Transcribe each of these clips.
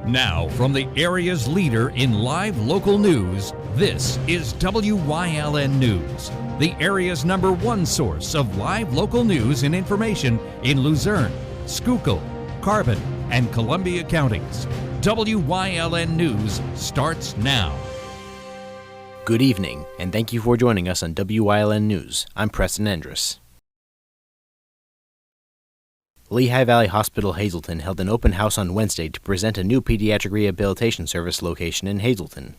Now, from the area's leader in live local news, this is WYLN News, the area's #1 source of live local news and information in Luzerne, Schuylkill, Carbon, and Columbia counties. WYLN News starts now. Good evening, and thank you for joining us on WYLN News. I'm Preston Andrus. Lehigh Valley Hospital Hazleton held an open house on Wednesday to present a new pediatric rehabilitation service location in Hazleton.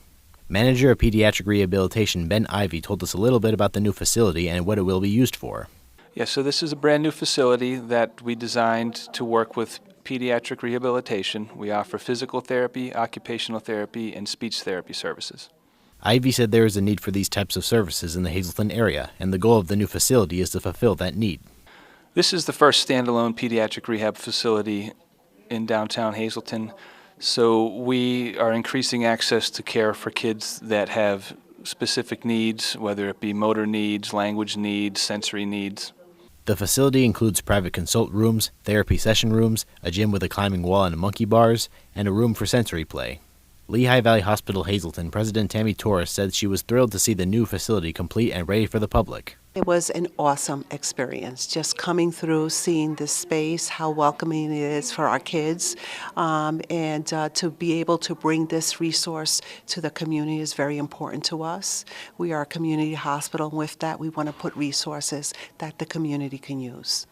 Manager of Pediatric Rehabilitation Ben Ivey told us a little bit about the new facility and what it will be used for. Yeah, so this is a brand new facility that we designed to work with pediatric rehabilitation. We offer physical therapy, occupational therapy, and speech therapy services. Ivey said there is a need for these types of services in the Hazleton area, and the goal of the new facility is to fulfill that need. This is the first standalone pediatric rehab facility in downtown Hazleton, so we are increasing access to care for kids that have specific needs, whether it be motor needs, language needs, sensory needs. The facility includes private consult rooms, therapy session rooms, a gym with a climbing wall and monkey bars, and a room for sensory play. Lehigh Valley Hospital Hazleton President Tammy Torres said she was thrilled to see the new facility complete and ready for the public. It was an awesome experience, just coming through, seeing this space, how welcoming it is for our kids, and to be able to bring this resource to the community is very important to us. We are a community hospital, and with that we want to put resources that the community can use.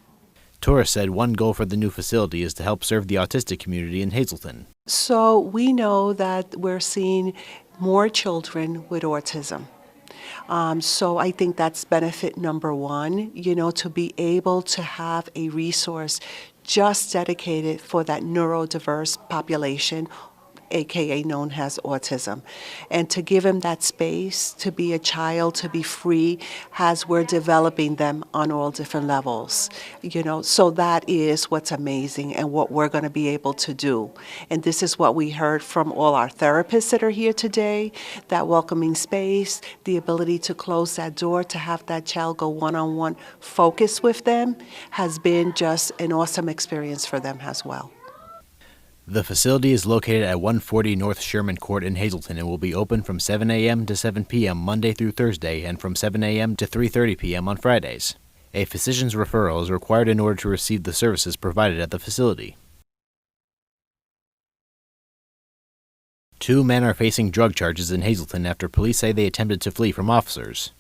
Torres said one goal for the new facility is to help serve the autistic community in Hazleton. So we know that we're seeing more children with autism. So I think that's benefit number one, to be able to have a resource just dedicated for that neurodiverse population, aka known as autism, and to give them that space to be a child, to be free, as we're developing them on all different levels. So that is what's amazing and what we're going to be able to do. And this is what we heard from all our therapists that are here today, that welcoming space, the ability to close that door, to have that child go one-on-one focus with them has been just an awesome experience for them as well. The facility is located at 140 North Sherman Court in Hazleton and will be open from 7 a.m. to 7 p.m. Monday through Thursday and from 7 a.m. to 3:30 p.m. on Fridays. A physician's referral is required in order to receive the services provided at the facility. 2 men are facing drug charges in Hazleton after police say they attempted to flee from officers.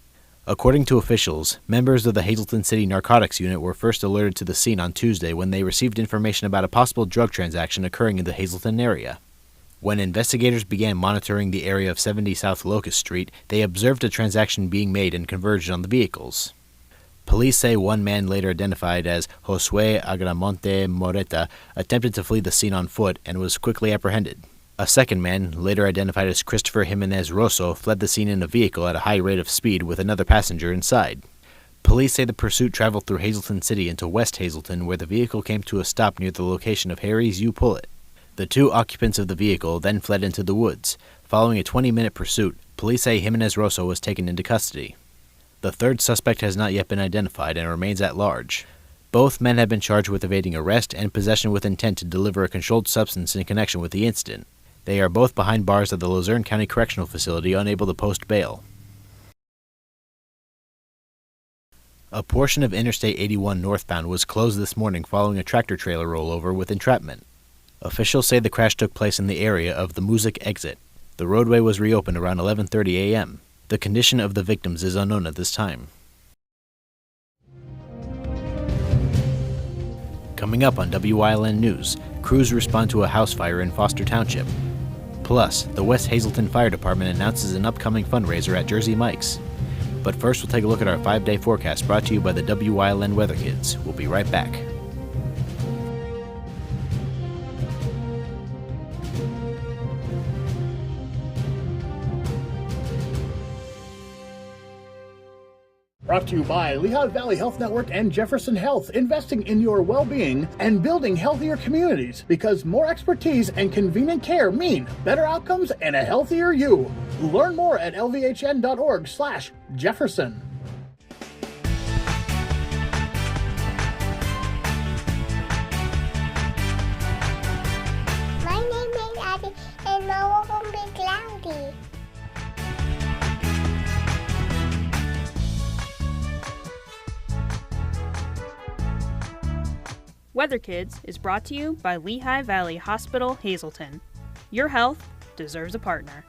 According to officials, members of the Hazleton City Narcotics Unit were first alerted to the scene on Tuesday when they received information about a possible drug transaction occurring in the Hazleton area. When investigators began monitoring the area of 70 South Locust Street, they observed a transaction being made and converged on the vehicles. Police say one man, later identified as Josue Agramonte Moreta, attempted to flee the scene on foot and was quickly apprehended. A second man, later identified as Christopher Jimenez Rosso, fled the scene in a vehicle at a high rate of speed with another passenger inside. Police say the pursuit traveled through Hazleton City into West Hazleton, where the vehicle came to a stop near the location of Harry's U-Pullet. The 2 occupants of the vehicle then fled into the woods. Following a 20-minute pursuit, police say Jimenez Rosso was taken into custody. The third suspect has not yet been identified and remains at large. Both men have been charged with evading arrest and possession with intent to deliver a controlled substance in connection with the incident. They are both behind bars at the Luzerne County Correctional Facility, unable to post bail. A portion of Interstate 81 northbound was closed this morning following a tractor-trailer rollover with entrapment. Officials say the crash took place in the area of the Music exit. The roadway was reopened around 11:30 a.m. The condition of the victims is unknown at this time. Coming up on WYLN News, crews respond to a house fire in Foster Township. Plus, the West Hazleton Fire Department announces an upcoming fundraiser at Jersey Mike's. But first, we'll take a look at our 5-day forecast brought to you by the WYLN Weather Kids. We'll be right back. Brought to you by Lehigh Valley Health Network and Jefferson Health, investing in your well-being and building healthier communities, because more expertise and convenient care mean better outcomes and a healthier you. Learn more at lvhn.org/Jefferson. My name is Abby Weather Kids is brought to you by Lehigh Valley Hospital, Hazleton. Your health deserves a partner.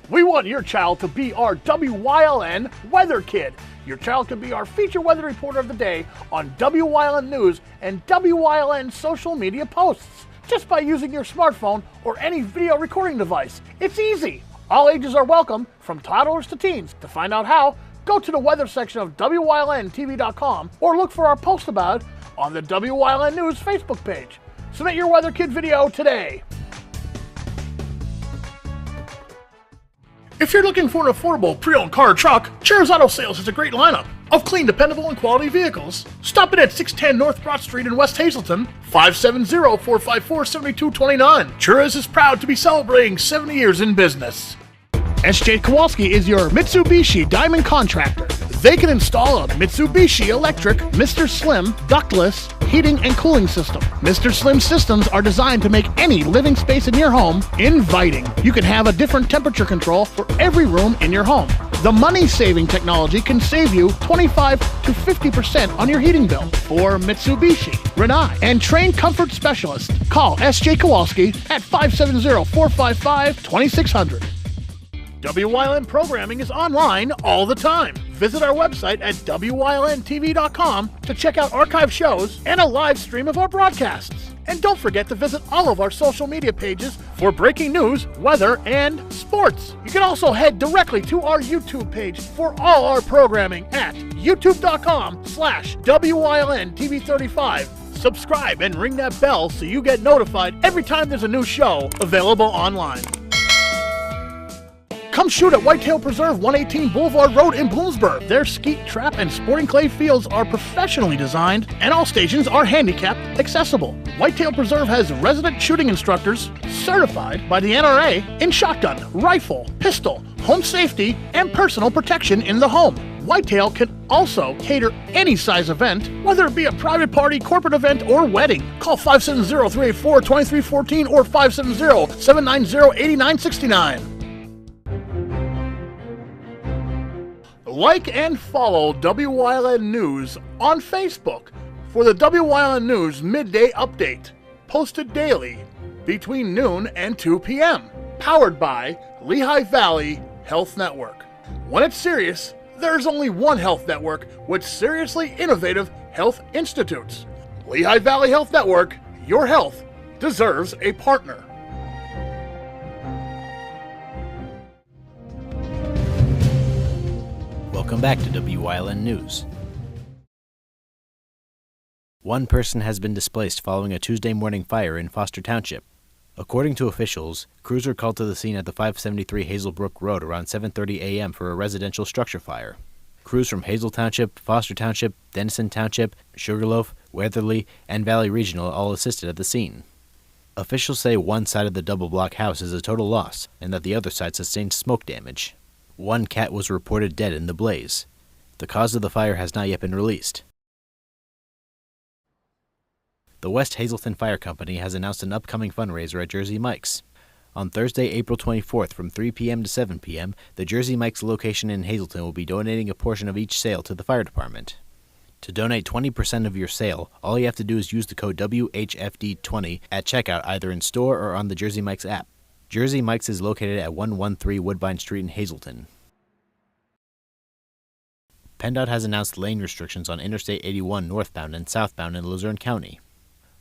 We want your child to be our WYLN Weather Kid. Your child can be our feature weather reporter of the day on WYLN News and WYLN social media posts, just by using your smartphone or any video recording device. It's easy. All ages are welcome, from toddlers to teens. To find out how, go to the weather section of WYLNTV.com or look for our post about it on the WYLN News Facebook page. Submit your Weather Kid video today. If you're looking for an affordable pre-owned car or truck, Cher's Auto Sales has a great lineup of clean, dependable, and quality vehicles. Stop in at 610 North Broad Street in West Hazleton, 570-454-7229. Cher's is proud to be celebrating 70 years in business. S.J. Kowalski is your Mitsubishi Diamond Contractor. They can install a Mitsubishi electric Mr. Slim ductless heating and cooling system. Mr. Slim systems are designed to make any living space in your home inviting. You can have a different temperature control for every room in your home. The money-saving technology can save you 25 to 50% on your heating bill. For Mitsubishi, Rinnai, and trained comfort specialists, call S.J. Kowalski at 570-455-2600. WYLN programming is online all the time. Visit our website at WYLNTV.com to check out archive shows and a live stream of our broadcasts. And don't forget to visit all of our social media pages for breaking news, weather, and sports. You can also head directly to our YouTube page for all our programming at youtube.com/WYLNTV35. Subscribe and ring that bell so you get notified every time there's a new show available online. Come shoot at Whitetail Preserve, 118 Boulevard Road in Bloomsburg. Their skeet, trap, and sporting clay fields are professionally designed, and all stations are handicapped accessible. Whitetail Preserve has resident shooting instructors certified by the NRA in shotgun, rifle, pistol, home safety, and personal protection in the home. Whitetail can also cater any size event, whether it be a private party, corporate event, or wedding. Call 570-384-2314 or 570-790-8969. Like and follow WYLN News on Facebook for the WYLN News Midday Update, posted daily between noon and 2 p.m., powered by Lehigh Valley Health Network. When it's serious, there's only one health network with seriously innovative health institutes. Lehigh Valley Health Network, your health deserves a partner. Welcome back to WYLN News. One person has been displaced following a Tuesday morning fire in Foster Township. According to officials, crews were called to the scene at the 573 Hazelbrook Road around 7:30 a.m. for a residential structure fire. Crews from Hazel Township, Foster Township, Denison Township, Sugarloaf, Weatherly, and Valley Regional all assisted at the scene. Officials say one side of the double-block house is a total loss, and that the other side sustained smoke damage. One cat was reported dead in the blaze. The cause of the fire has not yet been released. The West Hazleton Fire Company has announced an upcoming fundraiser at Jersey Mike's. On Thursday, April 24th from 3 p.m. to 7 p.m., the Jersey Mike's location in Hazleton will be donating a portion of each sale to the fire department. To donate 20% of your sale, all you have to do is use the code WHFD20 at checkout either in store or on the Jersey Mike's app. Jersey Mike's is located at 113 Woodbine Street in Hazleton. PennDOT has announced lane restrictions on Interstate 81 northbound and southbound in Luzerne County.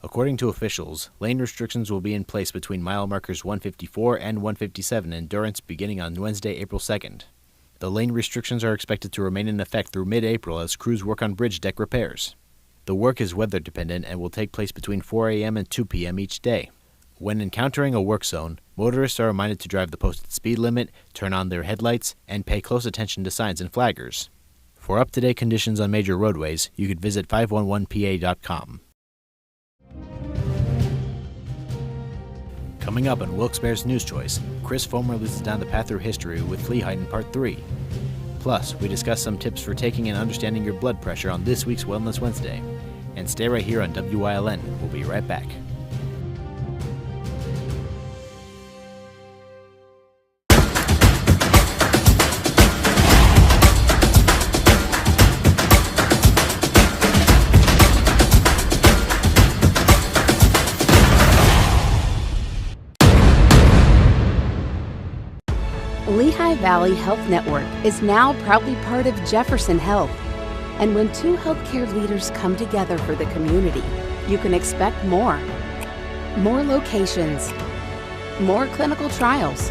According to officials, lane restrictions will be in place between mile markers 154 and 157 in Durance beginning on Wednesday, April 2nd. The lane restrictions are expected to remain in effect through mid-April as crews work on bridge deck repairs. The work is weather-dependent and will take place between 4 a.m. and 2 p.m. each day. When encountering a work zone, motorists are reminded to drive the posted speed limit, turn on their headlights, and pay close attention to signs and flaggers. For up-to-date conditions on major roadways, you could visit 511pa.com. Coming up on Wilkes-Barre's News Choice, Chris Fomer leads us down the path through history with Flea Heighten Part 3. Plus, we discuss some tips for taking and understanding your blood pressure on this week's Wellness Wednesday. And stay right here on WYLN. We'll be right back. Lehigh Valley Health Network is now proudly part of Jefferson Health. And when two healthcare leaders come together for the community, you can expect more. More locations, more clinical trials,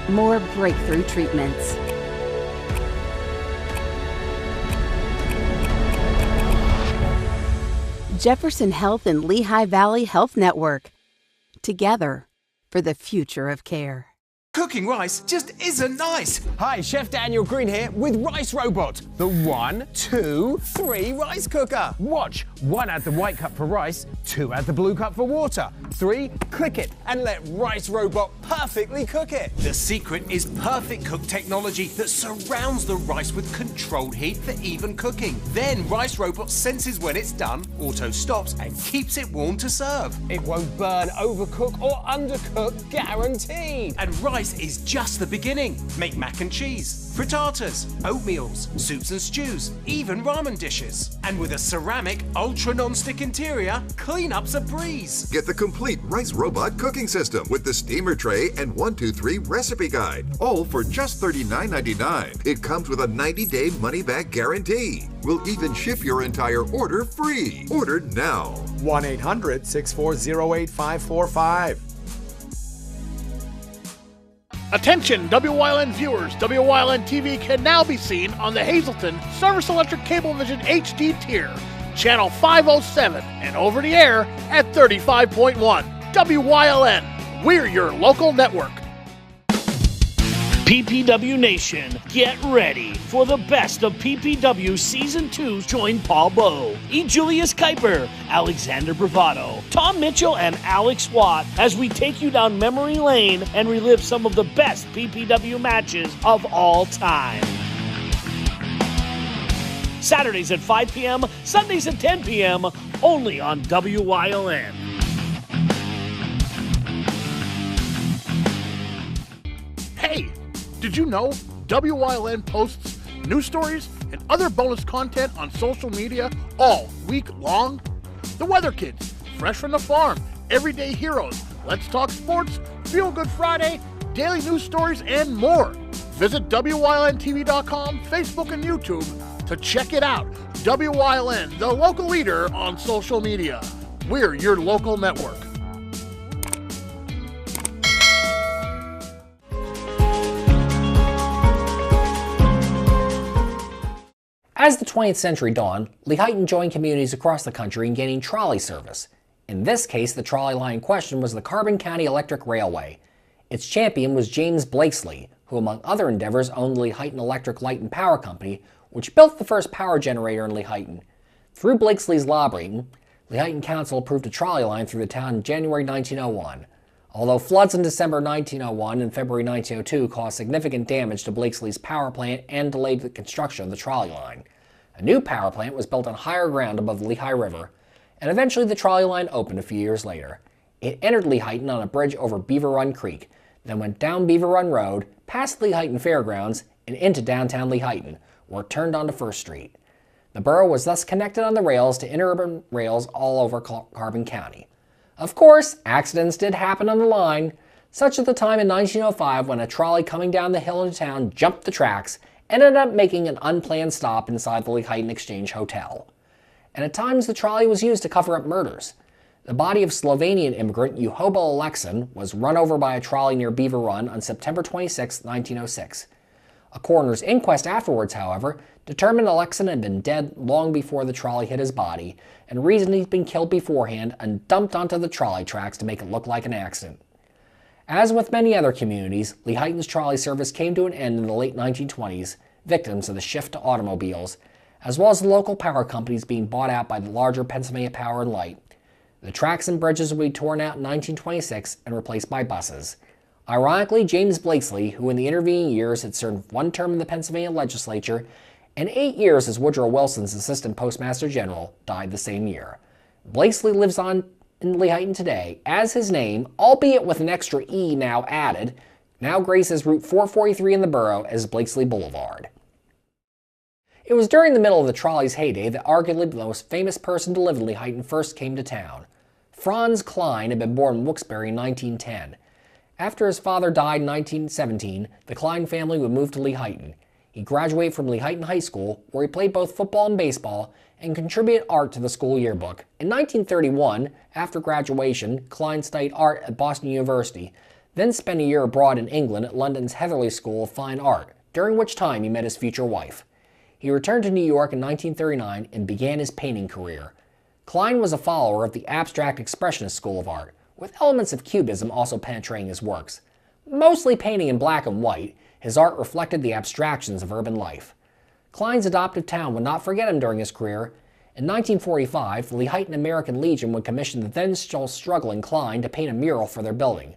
more breakthrough treatments. Jefferson Health and Lehigh Valley Health Network. Together for the future of care. Cooking rice just isn't nice. Hi, Chef Daniel Green here with Rice Robot, the 1, 2, 3 rice cooker. Watch, 1 add the white cup for rice, 2 add the blue cup for water, 3 click it and let Rice Robot perfectly cook it. The secret is perfect cook technology that surrounds the rice with controlled heat for even cooking. Then Rice Robot senses when it's done, auto stops and keeps it warm to serve. It won't burn, overcook or undercook, guaranteed. And rice is just the beginning. Make mac and cheese, frittatas, oatmeals, soups and stews, even ramen dishes. And with a ceramic, ultra non-stick interior, cleanup's a breeze. Get the complete Rice Robot cooking system with the steamer tray and 1-2-3 recipe guide, all for just $39.99. It comes with a 90-day money-back guarantee. We'll even ship your entire order free. Order now. 1-800-640-8545. Attention WYLN viewers, WYLN TV can now be seen on the Hazleton Service Electric Cablevision HD tier, channel 507, and over the air at 35.1. WYLN, we're your local network. PPW Nation, get ready for the best of PPW Season 2. Join Paul Bowe, E. Julius Kuiper, Alexander Bravado, Tom Mitchell, and Alex Watt as we take you down memory lane and relive some of the best PPW matches of all time. Saturdays at 5 p.m., Sundays at 10 p.m., only on WYLN. Hey, did you know WYLN posts news stories and other bonus content on social media all week long? The Weather Kids, Fresh from the Farm, Everyday Heroes, Let's Talk Sports, Feel Good Friday, daily news stories, and more. Visit WYLNTV.com, Facebook, and YouTube to check it out. WYLN, the local leader on social media. We're your local network. As the 20th century dawned, Lehighton joined communities across the country in gaining trolley service. In this case, the trolley line in question was the Carbon County Electric Railway. Its champion was James Blakesley, who among other endeavors owned the Lehighton Electric Light and Power Company, which built the first power generator in Lehighton. Through Blakesley's lobbying, Lehighton Council approved a trolley line through the town in January 1901. Although floods in December 1901 and February 1902 caused significant damage to Blakesley's power plant and delayed the construction of the trolley line. A new power plant was built on higher ground above the Lehigh River, and eventually the trolley line opened a few years later. It entered Lehighton on a bridge over Beaver Run Creek, then went down Beaver Run Road, past Lehighton Fairgrounds, and into downtown Lehighton, where it turned onto First Street. The borough was thus connected on the rails to interurban rails all over Carbon County. Of course, accidents did happen on the line, such at the time in 1905 when a trolley coming down the hill into town jumped the tracks and ended up making an unplanned stop inside the Lehighton Exchange Hotel. And at times the trolley was used to cover up murders. The body of Slovenian immigrant Juhobo Aleksin was run over by a trolley near Beaver Run on September 26, 1906. A coroner's inquest afterwards, however, determined Aleksin had been dead long before the trolley hit his body, and reasoned he'd been killed beforehand and dumped onto the trolley tracks to make it look like an accident. As with many other communities, Lehighton's trolley service came to an end in the late 1920s, victims of the shift to automobiles, as well as the local power companies being bought out by the larger Pennsylvania Power and Light. The tracks and bridges would be torn out in 1926 and replaced by buses. Ironically, James Blakesley, who in the intervening years had served one term in the Pennsylvania legislature and 8 years as Woodrow Wilson's assistant postmaster general, died the same year. Blakesley lives on in Lehighton today, as his name, albeit with an extra E now added, now graces Route 443 in the borough as Blakesley Boulevard. It was during the middle of the trolley's heyday that arguably the most famous person to live in Lehighton first came to town. Franz Klein had been born in Wilkes-Barre in 1910. After his father died in 1917, the Klein family would move to Lehighton. He graduated from Lehighton High School, where he played both football and baseball, and contributed art to the school yearbook. In 1931, after graduation, Klein studied art at Boston University, then spent a year abroad in England at London's Heatherley School of Fine Art, during which time he met his future wife. He returned to New York in 1939 and began his painting career. Klein was a follower of the abstract expressionist school of art, with elements of cubism also penetrating his works. Mostly painting in black and white, his art reflected the abstractions of urban life. Klein's adoptive town would not forget him during his career. In 1945, the Lehighton American Legion would commission the then still struggling Klein to paint a mural for their building.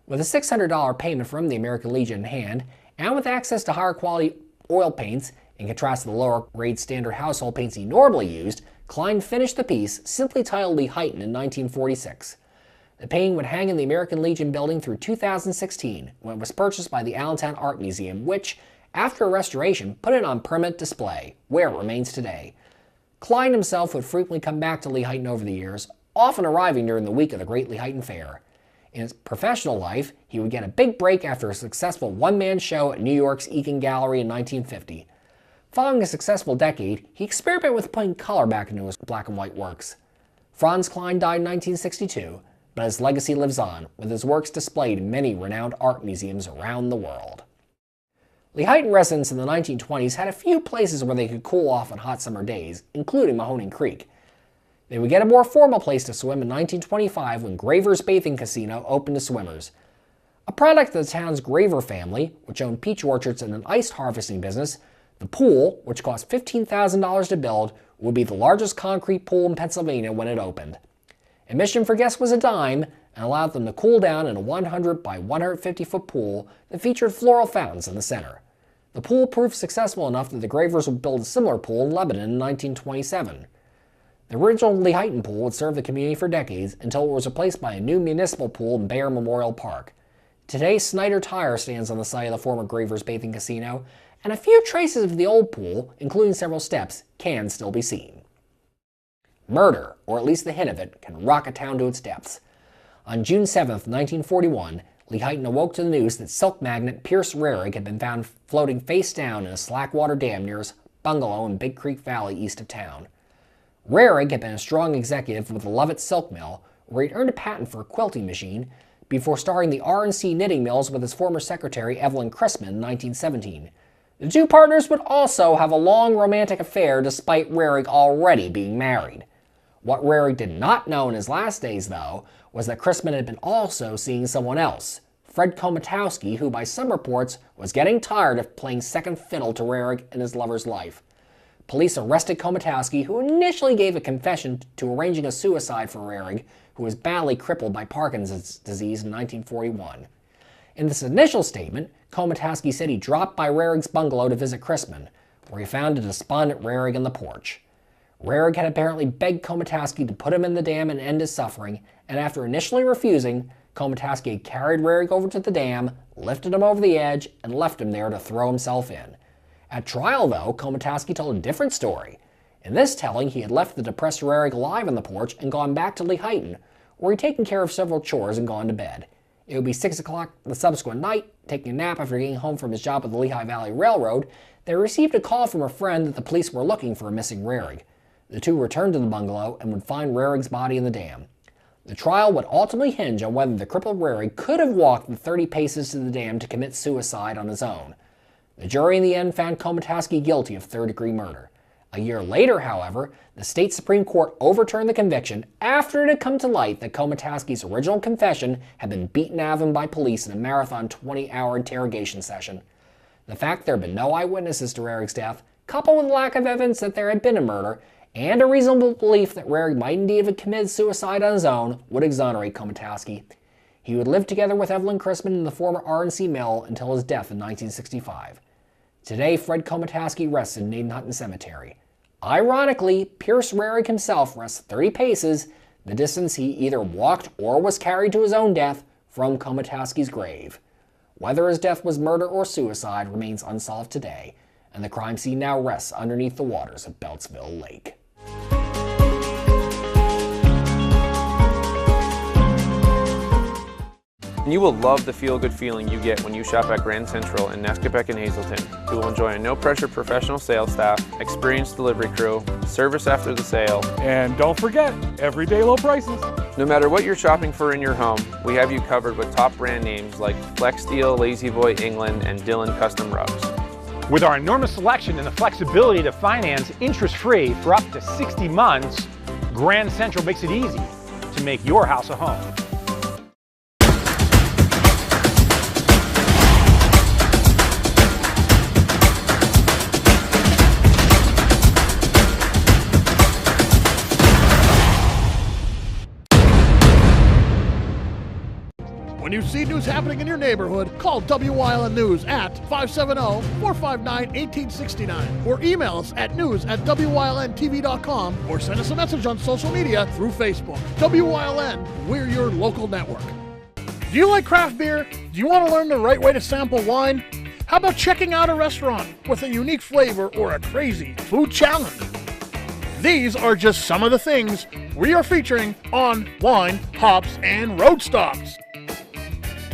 With a $600 payment from the American Legion in hand, and with access to higher quality oil paints, in contrast to the lower grade standard household paints he normally used, Klein finished the piece, simply titled Lehighton, in 1946. The painting would hang in the American Legion building through 2016, when it was purchased by the Allentown Art Museum, which, after a restoration, put it on permanent display, where it remains today. Klein himself would frequently come back to Lehighton over the years, often arriving during the week of the Great Lehighton Fair. In his professional life, he would get a big break after a successful one-man show at New York's Eakin Gallery in 1950. Following a successful decade, he experimented with putting color back into his black and white works. Franz Klein died in 1962, but his legacy lives on, with his works displayed in many renowned art museums around the world. Lehighton residents in the 1920s had a few places where they could cool off on hot summer days, including Mahoning Creek. They would get a more formal place to swim in 1925 when Graver's Bathing Casino opened to swimmers. A product of the town's Graver family, which owned peach orchards and an ice harvesting business, the pool, which cost $15,000 to build, would be the largest concrete pool in Pennsylvania when it opened. Admission for guests was a dime and allowed them to cool down in a 100 by 150 foot pool that featured floral fountains in the center. The pool proved successful enough that the Gravers would build a similar pool in Lebanon in 1927. The original Lehighton pool would serve the community for decades until it was replaced by a new municipal pool in Bayer Memorial Park. Today, Snyder Tire stands on the site of the former Gravers Bathing Casino, and a few traces of the old pool, including several steps, can still be seen. Murder, or at least the hint of it, can rock a town to its depths. On June 7, 1941, Lehighton awoke to the news that silk magnate Pierce Rarig had been found floating face down in a slackwater dam near his bungalow in Big Creek Valley east of town. Rarig had been a strong executive with the Lovett Silk Mill, where he'd earned a patent for a quilting machine, before starting the R&C knitting mills with his former secretary Evelyn Chrisman in 1917. The two partners would also have a long romantic affair despite Rarig already being married. What Rarig did not know in his last days, though, was that Chrisman had been also seeing someone else, Fred Komatowski, who by some reports was getting tired of playing second fiddle to Rarig in his lover's life. Police arrested Komatowski, who initially gave a confession to arranging a suicide for Rarig, who was badly crippled by Parkinson's disease in 1941. In this initial statement, Komatowski said he dropped by Rarig's bungalow to visit Chrisman, where he found a despondent Rarig on the porch. Rarig had apparently begged Komatowski to put him in the dam and end his suffering, and after initially refusing, Komatowski had carried Rarig over to the dam, lifted him over the edge, and left him there to throw himself in. At trial, though, Komatowski told a different story. In this telling, he had left the depressed Rarig alive on the porch and gone back to Lehighton, where he'd taken care of several chores and gone to bed. It would be 6 o'clock the subsequent night, taking a nap after getting home from his job at the Lehigh Valley Railroad, they received a call from a friend that the police were looking for a missing Rarig. The two returned to the bungalow and would find Rarig's body in the dam. The trial would ultimately hinge on whether the crippled Rarig could have walked the 30 paces to the dam to commit suicide on his own. The jury in the end found Komatowski guilty of third-degree murder. A year later, however, the state Supreme Court overturned the conviction after it had come to light that Komatowski's original confession had been beaten out of him by police in a marathon 20-hour interrogation session. The fact there had been no eyewitnesses to Rarig's death, coupled with the lack of evidence that there had been a murder, and a reasonable belief that Rarig might indeed have committed suicide on his own, would exonerate Komatowski. He would live together with Evelyn Chrisman in the former R&C mill until his death in 1965. Today, Fred Komatowski rests in Nadenhutton Cemetery. Ironically, Pierce Rarig himself rests 30 paces, the distance he either walked or was carried to his own death, from Komatowski's grave. Whether his death was murder or suicide remains unsolved today, and the crime scene now rests underneath the waters of Beltsville Lake. And you will love the feel-good feeling you get when you shop at Grand Central in Nescopeck and Hazleton. You will enjoy a no-pressure professional sales staff, experienced delivery crew, service after the sale, and don't forget, everyday low prices. No matter what you're shopping for in your home, we have you covered with top brand names like Flex Steel, Lazy Boy England, and Dillon Custom Rugs. With our enormous selection and the flexibility to finance interest-free for up to 60 months, Grand Central makes it easy to make your house a home. When you see news happening in your neighborhood, call Wyln News at 570-459-1869 or email us at news@wylntv.com or send us a message on social media through Facebook. WYLN, we're your local network. Do you like craft beer? Do you want to learn the right way to sample wine? How about checking out a restaurant with a unique flavor or a crazy food challenge? These are just some of the things we are featuring on Wine, Hops, and Road Stops.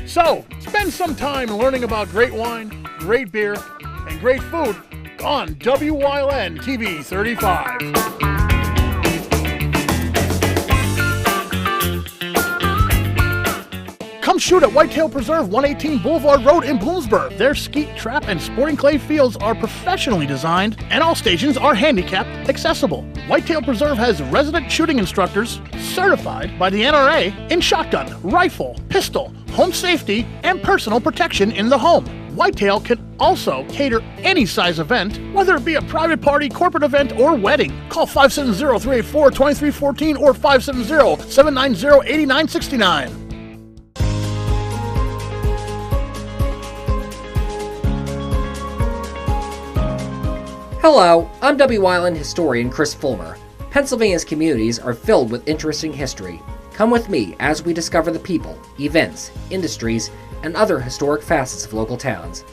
So, spend some time learning about great wine, great beer, and great food on WYLN TV 35. Come shoot at Whitetail Preserve 118 Boulevard Road in Bloomsburg. Their skeet, trap, and sporting clay fields are professionally designed, and all stations are handicapped accessible. Whitetail Preserve has resident shooting instructors certified by the NRA in shotgun, rifle, pistol, home safety, and personal protection in the home. Whitetail can also cater any size event, whether it be a private party, corporate event, or wedding. Call 570-384-2314 or 570-790-8969. Hello, I'm Wyln historian Chris Fulmer. Pennsylvania's communities are filled with interesting history. Come with me as we discover the people, events, industries, and other historic facets of local towns.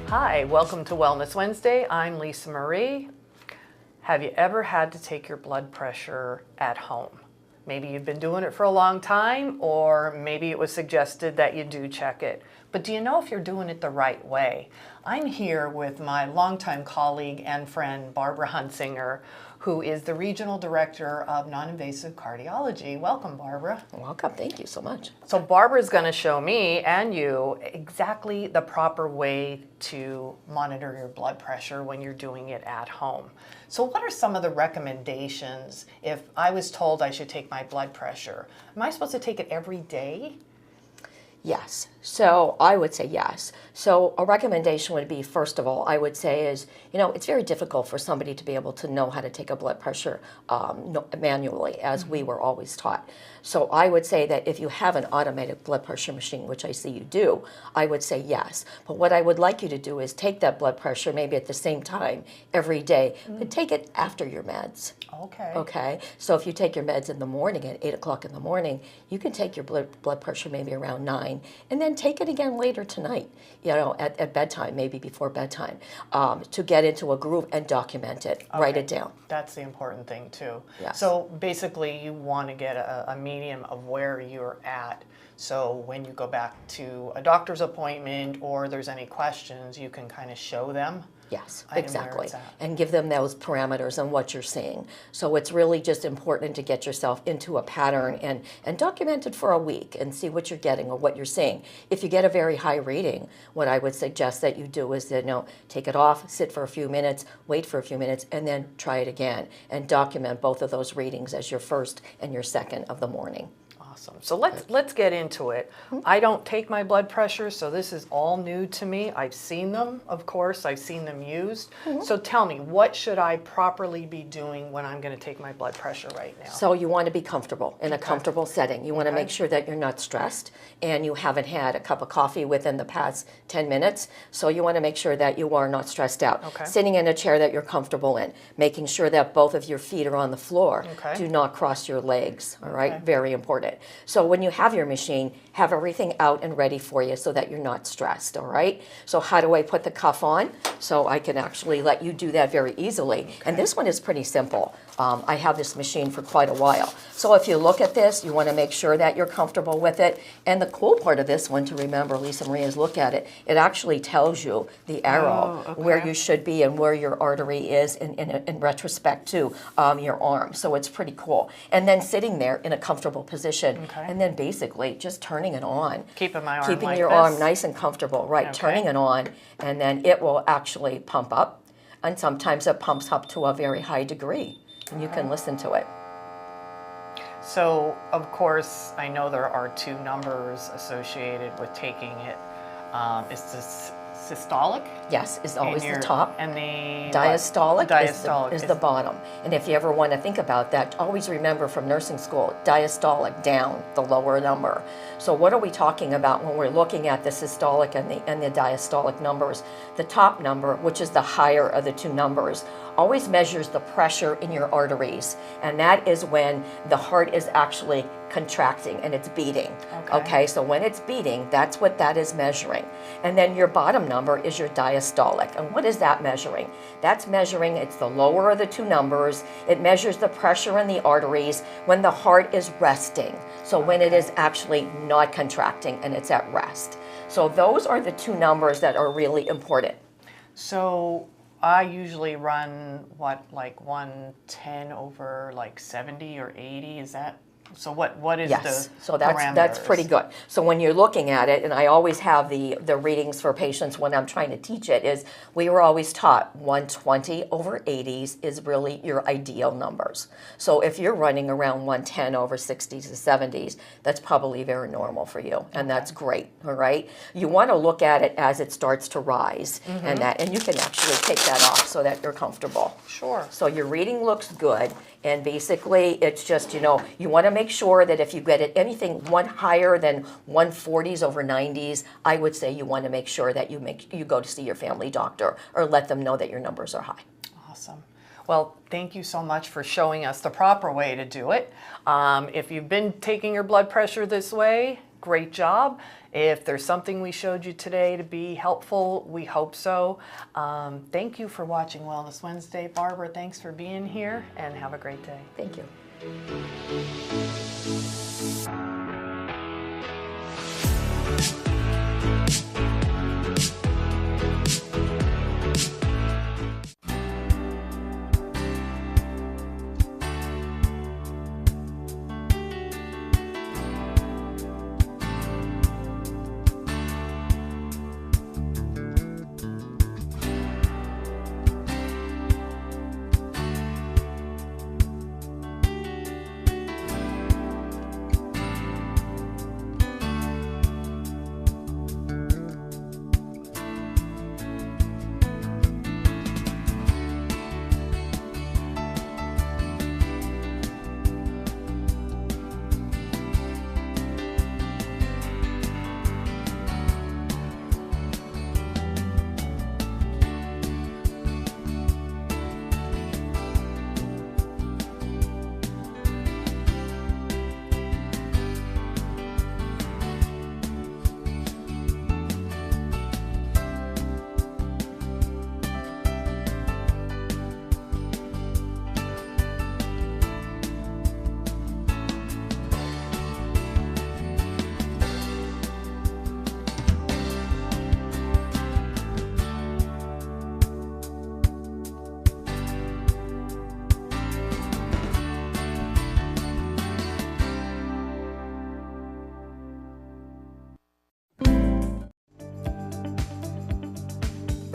Hi, welcome to Wellness Wednesday. I'm Lisa Marie. Have you ever had to take your blood pressure at home? Maybe you've been doing it for a long time, or maybe it was suggested that you do check it. But do you know if you're doing it the right way? I'm here with my longtime colleague and friend, Barbara Hunsinger, who is the Regional Director of Non-Invasive Cardiology. Welcome, Barbara. Welcome, thank you so much. So Barbara's going to show me and you exactly the proper way to monitor your blood pressure when you're doing it at home. So what are some of the recommendations if I was told I should take my blood pressure? Am I supposed to take it every day? Yes, so I would say yes. So a recommendation would be, first of all, I would say is, it's very difficult for somebody to be able to know how to take a blood pressure manually, as we were always taught. So I would say that if you have an automated blood pressure machine, which I see you do, I would say yes. But what I would like you to do is take that blood pressure maybe at the same time every day, but take it after your meds. Okay. Okay, so if you take your meds in the morning at 8 o'clock in the morning, you can take your blood pressure maybe around 9, and then take it again later tonight, at bedtime, maybe before bedtime, to get into a groove and document it, write it down. That's the important thing too. Yes. So basically you want to get a medium of where you're at. So when you go back to a doctor's appointment or there's any questions, you can kind of show them. Yes, where exactly. it's at. And give them those parameters and what you're seeing. So it's really just important to get yourself into a pattern and document it for a week and see what you're getting or what you're seeing. If you get a very high reading, what I would suggest that you do is take it off, sit for a few minutes, wait for a few minutes, and then try it again and document both of those readings as your first and your second of the morning. Awesome. So let's get into it. I don't take my blood pressure, so this is all new to me. I've seen them, of course. I've seen them used. So tell me, what should I properly be doing when I'm going to take my blood pressure right now? So you want to be comfortable in a comfortable setting. You want to make sure that you're not stressed and you haven't had a cup of coffee within the past 10 minutes. So you want to make sure that you are not stressed out. Sitting in a chair that you're comfortable in, making sure that both of your feet are on the floor. Do not cross your legs, all right? Very important. So when you have your machine, have everything out and ready for you so that you're not stressed, all right? So how do I put the cuff on? So I can actually let you do that very easily. And this one is pretty simple. I have this machine for quite a while. So if you look at this, you want to make sure that you're comfortable with it. And the cool part of this one to remember, Lisa Marie, is look at it. It actually tells you the arrow, where you should be and where your artery is in retrospect to your arm. So it's pretty cool. And then sitting there in a comfortable position, and then basically just turning it on. Keeping my arm Keeping like your this? arm nice and comfortable, right. Turning it on, and then it will actually pump up. And sometimes it pumps up to a very high degree. And you can listen to it. So, of course, I know there are two numbers associated with taking it. Is this systolic? Yes, is always the top. And the diastolic is the bottom. And if you ever want to think about that, always remember from nursing school, diastolic down, the lower number. So what are we talking about when we're looking at the systolic and the diastolic numbers? The top number, which is the higher of the two numbers, always measures the pressure in your arteries. And that is when the heart is actually contracting and it's beating. Okay, so when it's beating, that's what that is measuring. And then your bottom number is your diastolic. And what is that measuring? That's measuring, it's the lower of the two numbers. It measures the pressure in the arteries when the heart is resting. So when it is actually not contracting and it's at rest. So those are the two numbers that are really important. So I usually run, like 110 over like 70 or 80, is that? So what is the so that's pretty good. So when you're looking at it, and I always have the readings for patients when I'm trying to teach it, is we were always taught 120 over 80s is really your ideal numbers. So if you're running around 110 over 60s to 70s, that's probably very normal for you, and that's great, all right? You want to look at it as it starts to rise, and you can actually take that off so that you're comfortable. Sure. So your reading looks good. And basically, it's just, you want to make sure that if you get it anything one higher than 140s over 90s, I would say you want to make sure that you go to see your family doctor or let them know that your numbers are high. Awesome. Well, thank you so much for showing us the proper way to do it. If you've been taking your blood pressure this way, great job. If there's something we showed you today to be helpful, we hope so. Thank you for watching Wellness Wednesday. Barbara, thanks for being here, and have a great day. Thank you.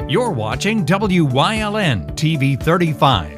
You're watching WYLN TV 35,